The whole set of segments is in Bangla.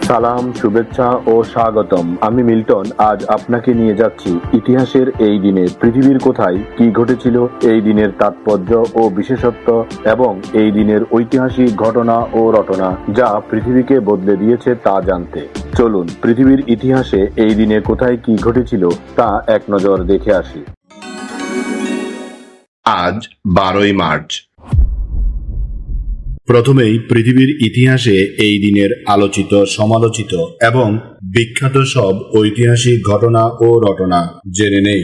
সালাম, শুভেচ্ছা ও স্বাগতম। আমি মিল্টন। আজ আপনাকে নিয়ে যাচ্ছি ইতিহাসের এই দিনে পৃথিবীর কোথায় কি ঘটেছিল, এই দিনের তাৎপর্য ও বিশেষত্ব এবং এই দিনের ঐতিহাসিক ঘটনা ও রটনা যা পৃথিবীকে বদলে দিয়েছে তা জানতে। চলুন পৃথিবীর ইতিহাসে এই দিনে কোথায় কি ঘটেছিল তা এক নজর দেখে আসি। আজ 12ই মার্চ। প্রথমেই পৃথিবীর ইতিহাসে এই দিনের আলোচিত, সমালোচিত এবং বিখ্যাত সব ঐতিহাসিক ঘটনা ও রটনা জেনে নেই।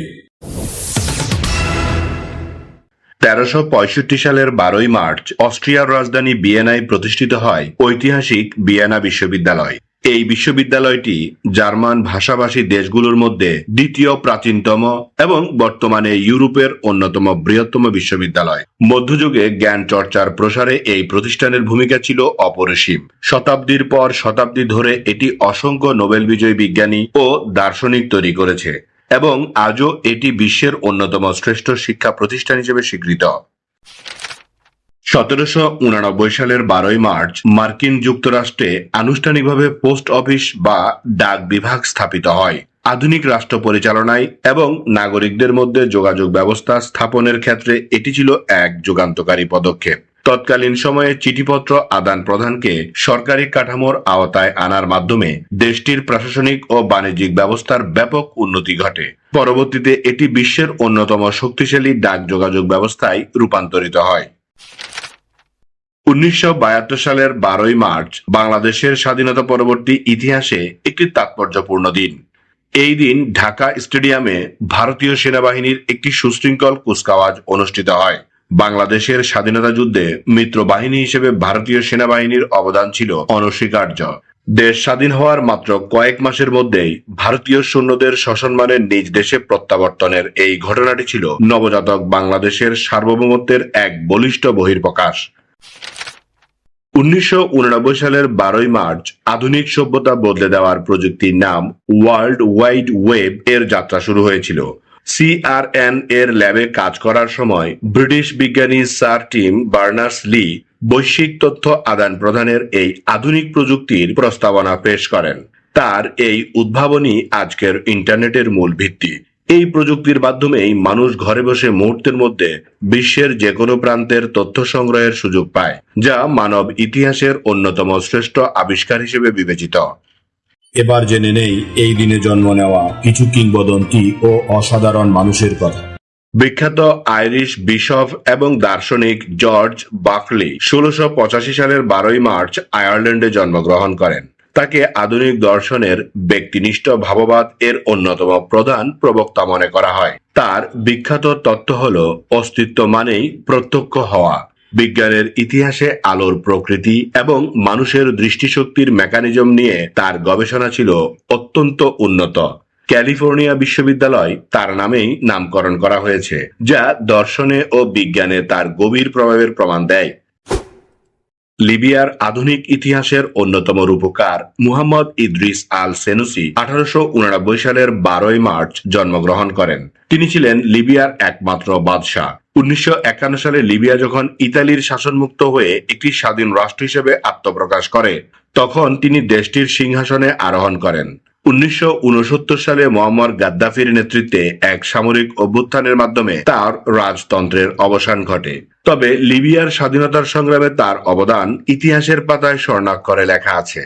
1365 সালের 12ই মার্চ অস্ট্রিয়ার রাজধানী ভিয়েনায় প্রতিষ্ঠিত হয় ঐতিহাসিক ভিয়েনা বিশ্ববিদ্যালয়। এই বিশ্ববিদ্যালয়টি জার্মান ভাষাভাষী দেশগুলোর মধ্যে দ্বিতীয় প্রাচীনতম এবং বর্তমানে ইউরোপের অন্যতম বৃহত্তম বিশ্ববিদ্যালয়। মধ্যযুগে জ্ঞান চর্চার প্রসারে এই প্রতিষ্ঠানের ভূমিকা ছিল অপরিসীম। শতাব্দীর পর শতাব্দী ধরে এটি অসংখ্য নোবেল বিজয়ী বিজ্ঞানী ও দার্শনিক তৈরি করেছে এবং আজও এটি বিশ্বের অন্যতম শ্রেষ্ঠ শিক্ষা প্রতিষ্ঠান হিসেবে স্বীকৃত। 1789 সালের 12ই মার্চ মার্কিন যুক্তরাষ্ট্রে আনুষ্ঠানিকভাবে পোস্ট অফিস বা ডাক বিভাগ স্থাপিত হয়। আধুনিক রাষ্ট্র পরিচালনায় এবং নাগরিকদের মধ্যে যোগাযোগ ব্যবস্থা স্থাপনের ক্ষেত্রে এটি ছিল এক যুগান্তকারী পদক্ষেপ। তৎকালীন সময়ে চিঠিপত্র আদান প্রদানকে সরকারি কাঠামোর আওতায় আনার মাধ্যমে দেশটির প্রশাসনিক ও বাণিজ্যিক ব্যবস্থার ব্যাপক উন্নতি ঘটে। পরবর্তীতে এটি বিশ্বের অন্যতম শক্তিশালী ডাক যোগাযোগ ব্যবস্থায় রূপান্তরিত হয়। 1972 সালের 12ই মার্চ বাংলাদেশের স্বাধীনতা পরবর্তী ইতিহাসে একটি তাৎপর্যপূর্ণ দিন। এই দিন ঢাকা স্টেডিয়ামে ভারতীয় সেনাবাহিনীর একটি সুশৃঙ্খল কুচকাওয়াজ অনুষ্ঠিত হয়। বাংলাদেশের স্বাধীনতা যুদ্ধে মিত্র বাহিনী হিসেবে ভারতীয় সেনাবাহিনীর অবদান ছিল অনস্বীকার্য। দেশ স্বাধীন হওয়ার মাত্র কয়েক মাসের মধ্যেই ভারতীয় সৈন্যদের সসম্মানে নিজ দেশে প্রত্যাবর্তনের এই ঘটনাটি ছিল নবজাতক বাংলাদেশের সার্বভৌমত্বের এক বলিষ্ঠ বহিঃপ্রকাশ। 1989 সালের 12ই মার্চ আধুনিক সভ্যতা বদলে দেওয়ার প্রযুক্তির নাম ওয়ার্ল্ড ওয়াইড ওয়েব এর যাত্রা শুরু হয়েছিল। CRN এর ল্যাবে কাজ করার সময় ব্রিটিশ বিজ্ঞানী স্যার টিম বার্নার্স-লি বৈশ্বিক তথ্য আদান প্রদানের এই আধুনিক প্রযুক্তির প্রস্তাবনা পেশ করেন। তার এই উদ্ভাবনই আজকের ইন্টারনেটের মূল ভিত্তি। এই প্রযুক্তির মাধ্যমেই মানুষ ঘরে বসে মুহূর্তের মধ্যে বিশ্বের যে কোনো প্রান্তের তথ্য সংগ্রহের সুযোগ পায়, যা মানব ইতিহাসের অন্যতম শ্রেষ্ঠ আবিষ্কার হিসেবে বিবেচিত। এবার জেনে নেই এই দিনে জন্ম নেওয়া কিছু কিংবদন্তি ও অসাধারণ মানুষের কথা। বিখ্যাত আইরিশ বিশপ এবং দার্শনিক জর্জ বাকলি 1685 সালের 12ই মার্চ আয়ারল্যান্ডে জন্মগ্রহণ করেন। তাকে আধুনিক দর্শনের ব্যক্তিনিষ্ঠ ভাববাদ এর অন্যতম প্রধান প্রবক্তা মনে করা হয়। তার বিখ্যাত তত্ত্ব হল অস্তিত্ব মানেই প্রত্যক্ষ হওয়া। বিজ্ঞানের ইতিহাসে আলোর প্রকৃতি এবং মানুষের দৃষ্টিশক্তির মেকানিজম নিয়ে তার গবেষণা ছিল অত্যন্ত উন্নত। ক্যালিফোর্নিয়া বিশ্ববিদ্যালয় তার নামেই নামকরণ করা হয়েছে, যা দর্শনে ও বিজ্ঞানে তার গভীর প্রভাবের প্রমাণ দেয়। লিবিয়ার আধুনিক ইতিহাসের অন্যতম রূপকার মুহাম্মদ ইদ্রিস আল সেনুসি 1889 সালের 12ই মার্চ জন্মগ্রহণ করেন। তিনি ছিলেন লিবিয়ার একমাত্র বাদশাহ। 1951 সালে লিবিয়া যখন ইতালির শাসনমুক্ত হয়ে একটি স্বাধীন রাষ্ট্র হিসেবে আত্মপ্রকাশ করে, তখন তিনি দেশটির সিংহাসনে আরোহণ করেন। 1969 সালে মুয়াম্মার গাদ্দাফির নেতৃত্বে এক সামরিক অভ্যুত্থানের মাধ্যমে তার রাজতন্ত্রের অবসান ঘটে। তবে লিবিয়ার স্বাধীনতার সংগ্রামে তার অবদান ইতিহাসের পাতায় স্বর্ণাক্ষরে লেখা আছে।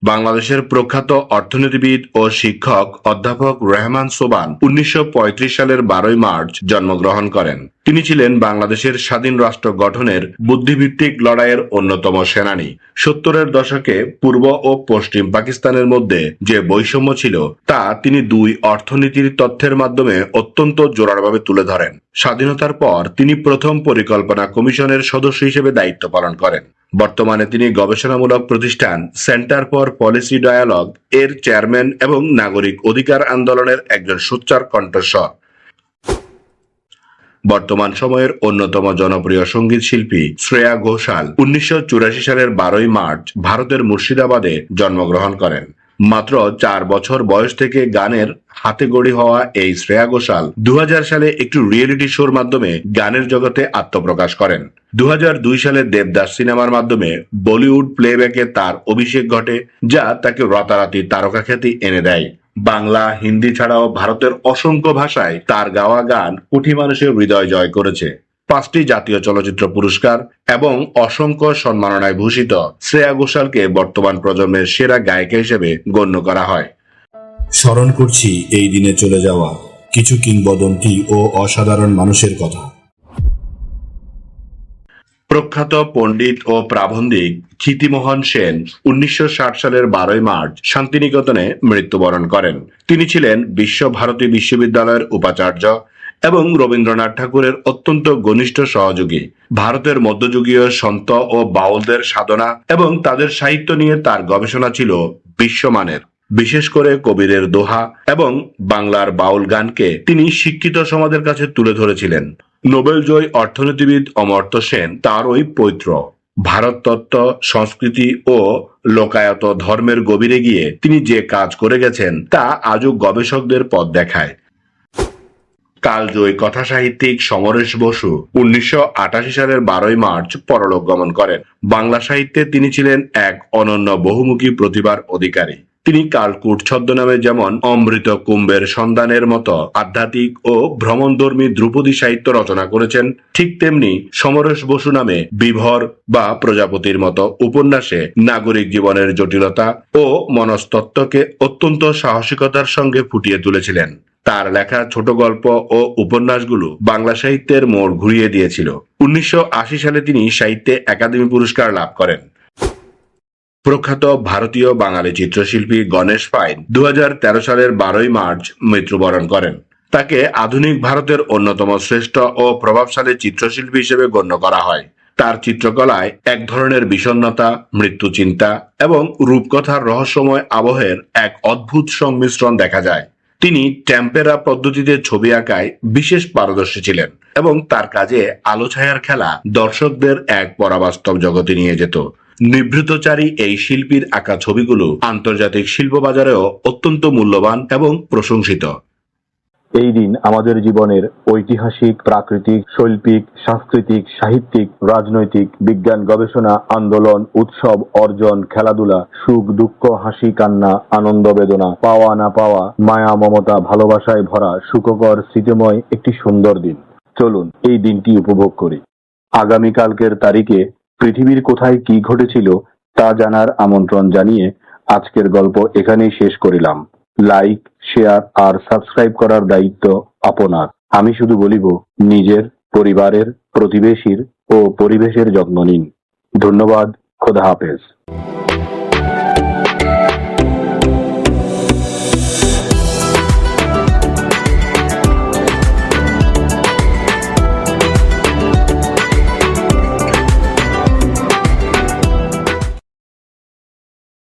বাংলাদেশের প্রখ্যাত অর্থনীতিবিদ ও শিক্ষক অধ্যাপক রেহমান সোবহান 1935 সালের 12ই মার্চ জন্মগ্রহণ করেন। তিনি ছিলেন বাংলাদেশের স্বাধীন রাষ্ট্র গঠনের বুদ্ধিভিত্তিক লড়াইয়ের অন্যতম সেনানী। 70-এর দশকে পূর্ব ও পশ্চিম পাকিস্তানের মধ্যে যে বৈষম্য ছিল, তা তিনি দুই অর্থনীতির তথ্যের মাধ্যমে অত্যন্ত জোরালোভাবে তুলে ধরেন। স্বাধীনতার পর তিনি প্রথম পরিকল্পনা কমিশনের সদস্য হিসেবে দায়িত্ব পালন করেন। বর্তমানে তিনি গবেষণামূলক প্রতিষ্ঠান সেন্টার ফর পলিসি ডায়ালগ এর চেয়ারম্যান এবং নাগরিক অধিকার আন্দোলনের একজন সোচ্চার কণ্ঠস্বর। বর্তমান সময়ের অন্যতম জনপ্রিয় সঙ্গীত শিল্পী শ্রেয়া ঘোষাল 1984 সালের 12ই মার্চ ভারতের মুর্শিদাবাদে জন্মগ্রহণ করেন। মাত্র 4 বছর বয়স থেকে গানের হাতে গড়ি হওয়া এই শ্রেয়া ঘোষাল 2000 সালে একটি রিয়েলিটি শোর মাধ্যমে গানের জগতে আত্মপ্রকাশ করেন। 2002 সালে দেবদাস সিনেমার মাধ্যমে বলিউড প্লেব্যাকে তার অভিষেক ঘটে, যা তাকে রাতারাতি তারকা খ্যাতি এনে দেয়। বাংলা, হিন্দি ছাড়াও ভারতের অসংখ্য ভাষায় তার গাওয়া গান কোটি মানুষের হৃদয় জয় করেছে। 5টি জাতীয় চলচ্চিত্র পুরস্কার এবং অসংখ্য সম্মাননায় ভূষিত শ্রেয়া ঘোষালকে বর্তমান প্রজন্মের সেরা গায়িকা হিসেবে গণ্য করা হয়। স্মরণ করছি এই দিনে চলে যাওয়া কিছু কিংবদন্তি ও অসাধারণ মানুষের কথা। প্রখ্যাত পণ্ডিত ও প্রাবন্ধিক ক্ষিতিমোহন সেন 1960 সালের 12 মার্চ শান্তিনিকেতনে মৃত্যুবরণ করেন। তিনি ছিলেন বিশ্বভারতী বিশ্ববিদ্যালয়ের উপাচার্য এবং রবীন্দ্রনাথ ঠাকুরের অত্যন্ত ঘনিষ্ঠ সহযোগী। ভারতের মধ্যযুগীয় সন্ত ও বাউলদের সাধনা এবং তাদের সাহিত্য নিয়ে তার গবেষণা ছিল বিশ্বমানের। বিশেষ করে কবিরের দোহা এবং বাংলার বাউল গানকে তিনি শিক্ষিত সমাজের কাছে তুলে ধরেছিলেন। নোবেলজয়ী অর্থনীতিবিদ অমর্ত্য সেন তার ওই পৌত্র। ভারত তত্ত্ব, সংস্কৃতি ও লোকায়ত ধর্মের গভীরে গিয়ে তিনি যে কাজ করে গেছেন তা আজও গবেষকদের পথ দেখায়। কালজয়ী কথা সাহিত্যিক সমরেশ বসু 1988 সালের 12 মার্চ পরলোক গমন করেন। বাংলা সাহিত্যে তিনি ছিলেন এক অনন্য বহুমুখী প্রতিভার অধিকারী। তিনি কালকূট ছদ্মনামে যেমন অমৃত কুম্ভের সন্ধানের মতো আধ্যাত্মিক ও ভ্রমণধর্মী ধ্রুপদী সাহিত্য রচনা করেছেন, ঠিক তেমনি সমরেশ বসু নামে বিভর বা প্রজাপতির মতো উপন্যাসে নাগরিক জীবনের জটিলতা ও মনস্তত্ত্বকে অত্যন্ত সাহসিকতার সঙ্গে ফুটিয়ে তুলেছিলেন। তার লেখা ছোট গল্প ও উপন্যাসগুলো বাংলা সাহিত্যের মোড় ঘুরিয়ে দিয়েছিল। 1980 সালে তিনি সাহিত্যে একাডেমি পুরস্কার লাভ করেন। প্রখ্যাত ভারতীয় বাঙালি চিত্রশিল্পী গণেশ পাইন 2013 সালের 12 মার্চ মৃত্যুবরণ করেন। তাকে আধুনিক ভারতের অন্যতম শ্রেষ্ঠ ও প্রভাবশালী চিত্রশিল্পী হিসেবে গণ্য করা হয়। তার চিত্রকলায় এক ধরনের বিষণ্ণতা, মৃত্যুচিন্তা এবং রূপকথার রহস্যময় আবহের এক অদ্ভুত সংমিশ্রণ দেখা যায়। তিনি টেম্পেরা পদ্ধতিতে ছবি আঁকায় বিশেষ পারদর্শী ছিলেন এবং তার কাজে আলো ছায়ার খেলা দর্শকদের এক পরাবাস্তব জগতে নিয়ে যেত। নিভৃতচারী এই শিল্পীর আঁকা ছবিগুলো আন্তর্জাতিক শিল্প বাজারেও অত্যন্ত মূল্যবান এবং প্রশংসিত। এই দিন আমাদের জীবনের ঐতিহাসিক, প্রাকৃতিক, শৈল্পিক, সাংস্কৃতিক, সাহিত্যিক, রাজনৈতিক, বিজ্ঞান, গবেষণা, আন্দোলন, উৎসব, অর্জন, খেলাধুলা, সুখ দুঃখ, হাসি কান্না, আনন্দ বেদনা, পাওয়া না পাওয়া, মায়া মমতা, ভালোবাসায় ভরা সুখকর স্মৃতিময় একটি সুন্দর দিন। চলুন এই দিনটি উপভোগ করি। আগামীকালকের তারিখে পৃথিবীর কোথায় কি ঘটেছিল তা জানার আমন্ত্রণ জানিয়ে আজকের গল্প এখানেই শেষ করিলাম। লাইক, শেয়ার আর সাবস্ক্রাইব করার দায়িত্ব আপনার। আমি শুধু বলিব, নিজের, পরিবারের, প্রতিবেশীর ও পরিবেশের যত্ন নিন। ধন্যবাদ। খোদা হাফেজ।